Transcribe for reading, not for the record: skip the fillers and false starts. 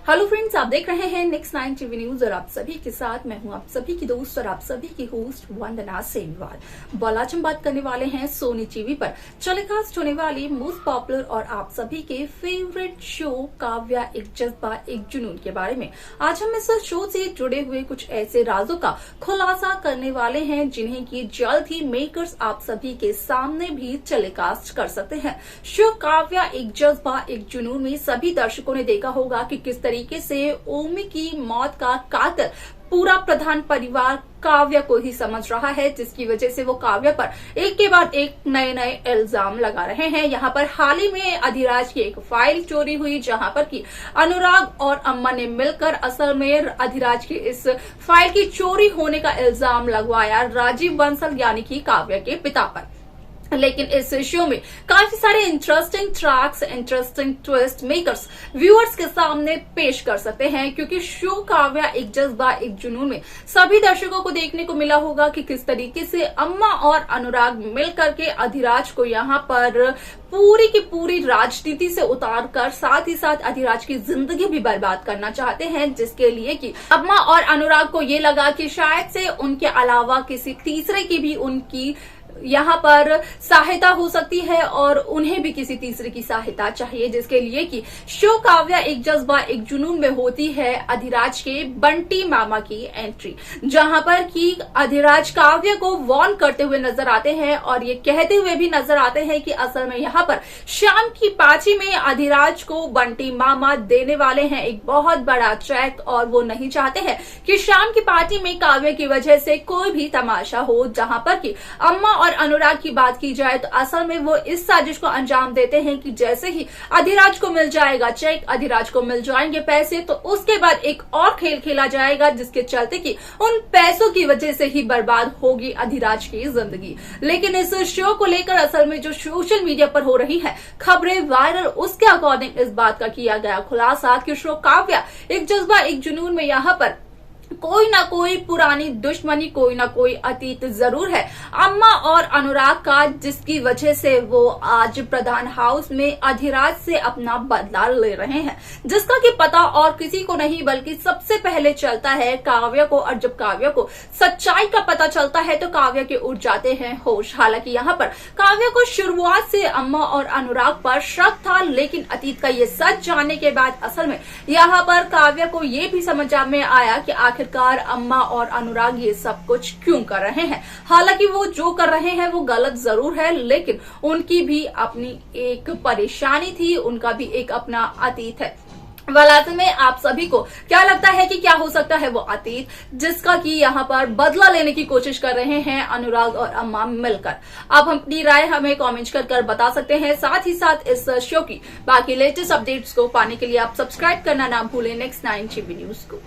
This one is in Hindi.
हेलो फ्रेंड्स, आप देख रहे हैं नेक्स्ट 9 टीवी न्यूज और आप सभी के साथ मैं हूं आप सभी की दोस्त और आप सभी की होस्ट वंदना सेमवाल। आज हम बात करने वाले हैं सोनी टीवी पर टेलीकास्ट होने वाली मोस्ट पॉपुलर और आप सभी के फेवरेट शो काव्या एक जज्बा एक जुनून के बारे में। आज हम इस शो से जुड़े हुए कुछ ऐसे राजों का खुलासा करने वाले हैं जिन्हें की जल्द ही मेकर्स आप सभी के सामने भी टेलीकास्ट कर सकते हैं। शो काव्या एक जज्बा एक जुनून में सभी दर्शकों ने देखा होगा कि किस तरीके से ओमी की मौत का कातिल पूरा प्रधान परिवार काव्या को ही समझ रहा है, जिसकी वजह से वो काव्या पर एक के बाद एक नए नए इल्जाम लगा रहे हैं। यहाँ पर हाल ही में अधिराज की एक फाइल चोरी हुई, जहां पर कि अनुराग और अम्मा ने मिलकर असल में अधिराज की इस फाइल की चोरी होने का इल्जाम लगवाया राजीव बंसल यानी कि काव्या के पिता पर। लेकिन इस शो में काफी सारे interesting tracks, interesting twist makers viewers के सामने पेश कर सकते हैं, क्योंकि शो काव्या एक जज्बा एक जुनून में सभी दर्शकों को देखने को मिला होगा कि किस तरीके से अम्मा और अनुराग मिलकर के अधिराज को यहाँ पर पूरी की पूरी राजनीति से उतार कर साथ ही साथ अधिराज की जिंदगी भी बर्बाद करना चाहते हैं, जिसके लिए कि अम्मा और अनुराग को ये लगा कि शायद से उनके अलावा किसी तीसरे की भी उनकी यहाँ पर सहायता हो सकती है और उन्हें भी किसी तीसरे की सहायता चाहिए, जिसके लिए कि शो काव्या एक जज्बा एक जुनून में होती है अधिराज के बंटी मामा की एंट्री, जहां पर कि अधिराज काव्या को वार्न करते हुए नजर आते हैं और ये कहते हुए भी नजर आते हैं कि असल में यहाँ पर शाम की पार्टी में अधिराज को बंटी मामा देने वाले हैं एक बहुत बड़ा चेक, और वो नहीं चाहते हैं कि शाम की पार्टी में काव्या की वजह से कोई भी तमाशा हो। जहां पर कि अम्मा और अनुराग की बात की जाए तो असल में वो इस साजिश को अंजाम देते हैं कि जैसे ही अधिराज को मिल जाएगा चेक, अधिराज को मिल जाएंगे पैसे, तो उसके बाद एक और खेल खेला जाएगा जिसके चलते कि उन पैसों की वजह से ही बर्बाद होगी अधिराज की जिंदगी। लेकिन इस शो को लेकर असल में जो सोशल मीडिया पर हो रही है खबरें वायरल, उसके अकॉर्डिंग इस बात का किया गया खुलासा कि शो काव्या एक जज्बा एक जुनून में यहाँ पर कोई ना कोई पुरानी दुश्मनी, कोई ना कोई अतीत जरूर है अम्मा और अनुराग का, जिसकी वजह से वो आज प्रधान हाउस में अधिराज से अपना बदला ले रहे हैं, जिसका कि पता और किसी को नहीं बल्कि सबसे पहले चलता है काव्या को। और जब काव्या को सच्चाई का पता चलता है तो काव्या के उठ जाते हैं होश। हालांकि यहाँ पर काव्या को शुरुआत से अम्मा और अनुराग पर शक था, लेकिन अतीत का ये सच जानने के बाद असल में यहाँ पर काव्या को ये भी समझ में आया कि आखिरकार अम्मा और अनुराग ये सब कुछ क्यों कर रहे हैं। हालांकि वो जो कर रहे हैं वो गलत जरूर है, लेकिन उनकी भी अपनी एक परेशानी थी, उनका भी एक अपना अतीत है। वास्तव में आप सभी को क्या लगता है कि क्या हो सकता है वो अतीत, जिसका कि यहाँ पर बदला लेने की कोशिश कर रहे हैं अनुराग और अम्मा मिलकर? आप अपनी राय हमें कमेंट कर बता सकते हैं। साथ ही साथ इस शो की बाकी लेटेस्ट अपडेट्स को पाने के लिए आप सब्सक्राइब करना ना भूलें नेक्स्ट 9 टीवी न्यूज को।